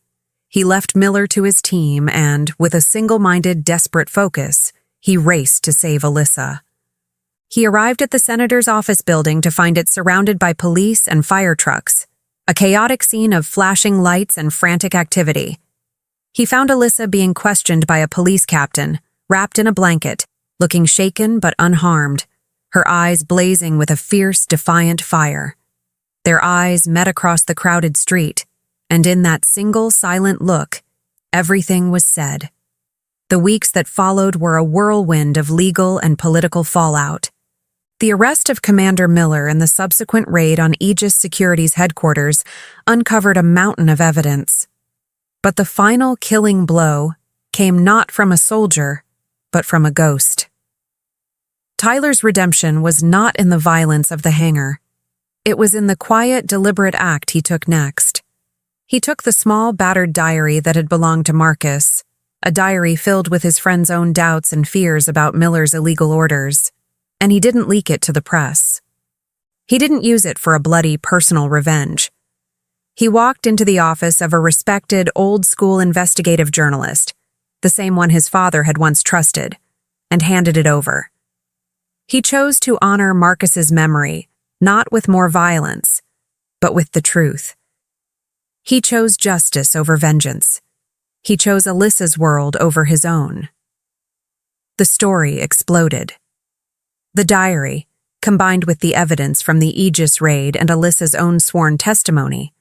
He left Miller to his team and, with a single-minded, desperate focus, he raced to save Alyssa. He arrived at the senator's office building to find it surrounded by police and fire trucks, a chaotic scene of flashing lights and frantic activity. He found Alyssa being questioned by a police captain, wrapped in a blanket, looking shaken but unharmed, her eyes blazing with a fierce, defiant fire. Their eyes met across the crowded street, and in that single, silent look, everything was said. The weeks that followed were a whirlwind of legal and political fallout. The arrest of Commander Miller and the subsequent raid on Aegis Security's headquarters uncovered a mountain of evidence. But the final killing blow came not from a soldier, but from a ghost. Tyler's redemption was not in the violence of the hangar. It was in the quiet, deliberate act he took next. He took the small, battered diary that had belonged to Marcus, a diary filled with his friend's own doubts and fears about Miller's illegal orders, and he didn't leak it to the press. He didn't use it for a bloody, personal revenge. He walked into the office of a respected, old-school investigative journalist, the same one his father had once trusted, and handed it over. He chose to honor Marcus's memory, not with more violence, but with the truth. He chose justice over vengeance. He chose Alyssa's world over his own. The story exploded. The diary, combined with the evidence from the Aegis raid and Alyssa's own sworn testimony,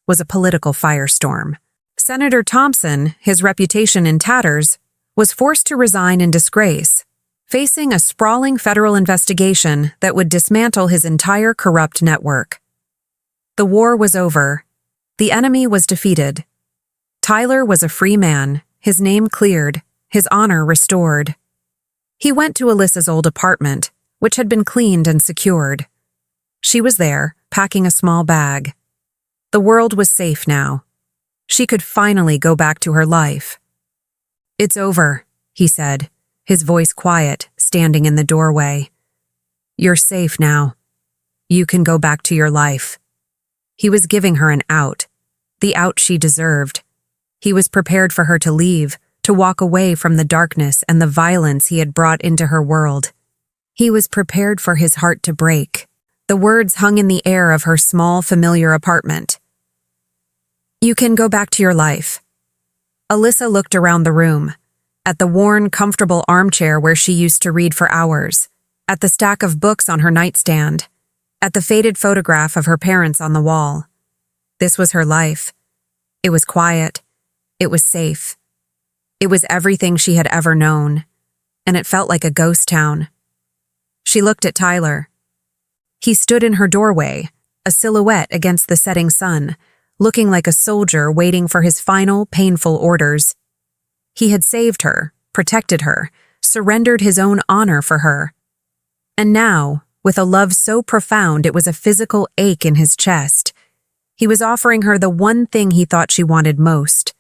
was a political firestorm. Senator Thompson, his reputation in tatters, was forced to resign in disgrace, facing a sprawling federal investigation that would dismantle his entire corrupt network. The war was over. The enemy was defeated. Tyler was a free man, his name cleared, his honor restored. He went to Alyssa's old apartment, which had been cleaned and secured. She was there, packing a small bag. The world was safe now. She could finally go back to her life. "It's over," he said, his voice quiet, standing in the doorway. "You're safe now. You can go back to your life." He was giving her an out, the out she deserved. He was prepared for her to leave, to walk away from the darkness and the violence he had brought into her world. He was prepared for his heart to break. The words hung in the air of her small, familiar apartment. "You can go back to your life." Alyssa looked around the room, at the worn, comfortable armchair where she used to read for hours, at the stack of books on her nightstand, at the faded photograph of her parents on the wall. This was her life. It was quiet. It was safe. It was everything she had ever known, and it felt like a ghost town. She looked at Tyler. He stood in her doorway, a silhouette against the setting sun, looking like a soldier waiting for his final, painful orders. He had saved her, protected her, surrendered his own honor for her. And now, with a love so profound it was a physical ache in his chest, he was offering her the one thing he thought she wanted most: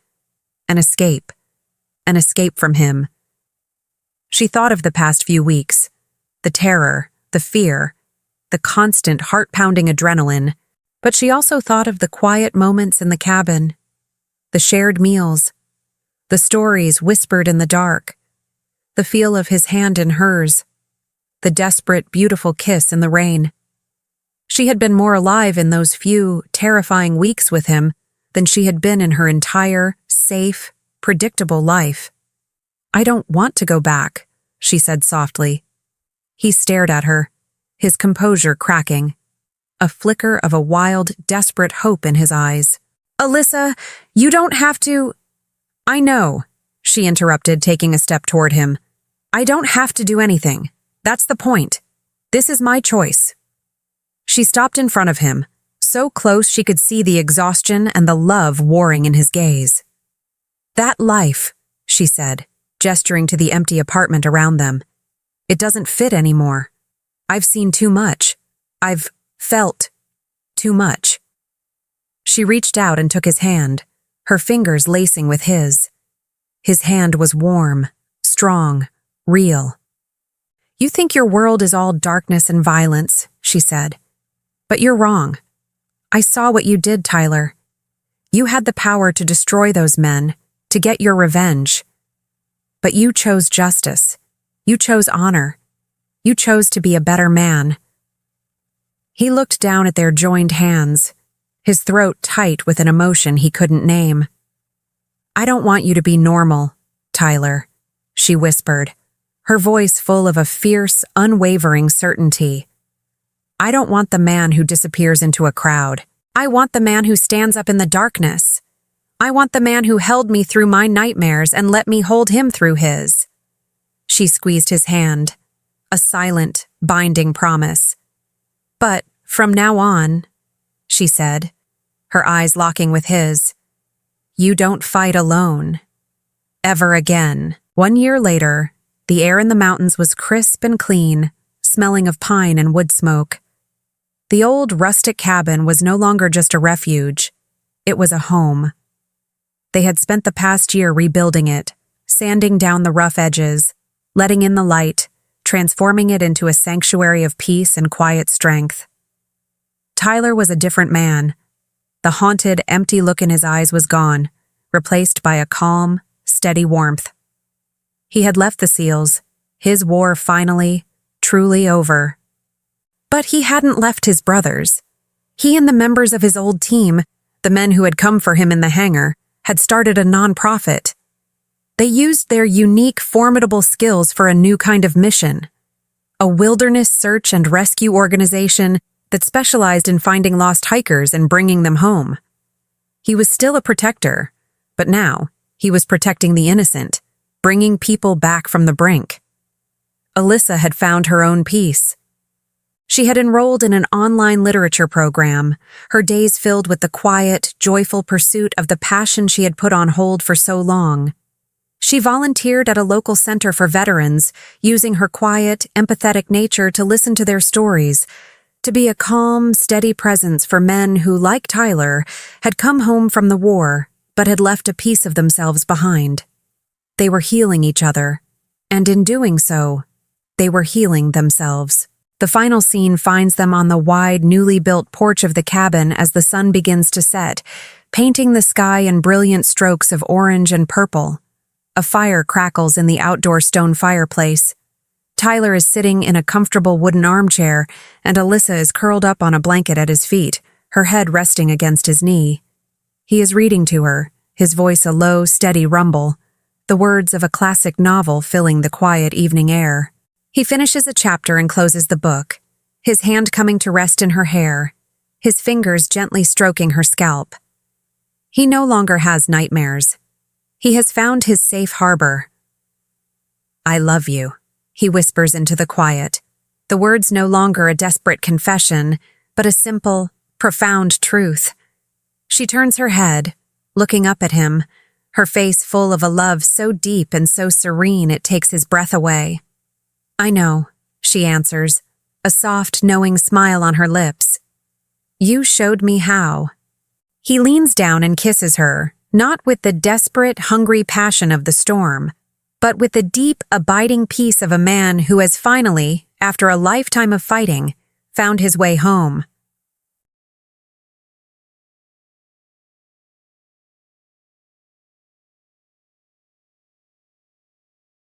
an escape from him. She thought of the past few weeks, the terror, the fear, the constant heart-pounding adrenaline, but she also thought of the quiet moments in the cabin, the shared meals, the stories whispered in the dark, the feel of his hand in hers, the desperate, beautiful kiss in the rain. She had been more alive in those few, terrifying weeks with him than she had been in her entire, safe, predictable life. "I don't want to go back," she said softly. He stared at her, his composure cracking, a flicker of a wild, desperate hope in his eyes. "Alyssa, you don't have to—" "I know," she interrupted, taking a step toward him. "I don't have to do anything. That's the point. This is my choice." She stopped in front of him, so close she could see the exhaustion and the love warring in his gaze. "That life," she said, gesturing to the empty apartment around them. "It doesn't fit anymore. I've seen too much. I've felt too much." She reached out and took his hand, her fingers lacing with his. His hand was warm, strong, real. "You think your world is all darkness and violence," she said. "But you're wrong. I saw what you did, Tyler. You had the power to destroy those men, to get your revenge. But you chose justice. You chose honor. You chose to be a better man." He looked down at their joined hands, his throat tight with an emotion he couldn't name. "I don't want you to be normal, Tyler," she whispered, her voice full of a fierce, unwavering certainty. "I don't want the man who disappears into a crowd. I want the man who stands up in the darkness. I want the man who held me through my nightmares and let me hold him through his." She squeezed his hand, a silent, binding promise. "But from now on," she said, her eyes locking with his, "you don't fight alone. Ever again." 1 year later, the air in the mountains was crisp and clean, smelling of pine and wood smoke. The old rustic cabin was no longer just a refuge. It was a home. They had spent the past year rebuilding it, sanding down the rough edges, letting in the light, transforming it into a sanctuary of peace and quiet strength. Tyler was a different man. The haunted, empty look in his eyes was gone, replaced by a calm, steady warmth. He had left the SEALs, his war finally, truly over. But he hadn't left his brothers. He and the members of his old team, the men who had come for him in the hangar, had started a nonprofit. They used their unique, formidable skills for a new kind of mission, a wilderness search and rescue organization that specialized in finding lost hikers and bringing them home. He was still a protector, but now he was protecting the innocent, bringing people back from the brink. Alyssa had found her own peace. She had enrolled in an online literature program, her days filled with the quiet, joyful pursuit of the passion she had put on hold for so long. She volunteered at a local center for veterans, using her quiet, empathetic nature to listen to their stories, to be a calm, steady presence for men who, like Tyler, had come home from the war but had left a piece of themselves behind. They were healing each other, and in doing so, they were healing themselves. The final scene finds them on the wide, newly built porch of the cabin as the sun begins to set, painting the sky in brilliant strokes of orange and purple. A fire crackles in the outdoor stone fireplace. Tyler is sitting in a comfortable wooden armchair, and Alyssa is curled up on a blanket at his feet, her head resting against his knee. He is reading to her, his voice a low, steady rumble, the words of a classic novel filling the quiet evening air. He finishes a chapter and closes the book, his hand coming to rest in her hair, his fingers gently stroking her scalp. He no longer has nightmares. He has found his safe harbor. "I love you," he whispers into the quiet, the words no longer a desperate confession, but a simple, profound truth. She turns her head, looking up at him, her face full of a love so deep and so serene it takes his breath away. "I know," she answers, a soft, knowing smile on her lips. "You showed me how." He leans down and kisses her, not with the desperate, hungry passion of the storm, but with the deep, abiding peace of a man who has finally, after a lifetime of fighting, found his way home.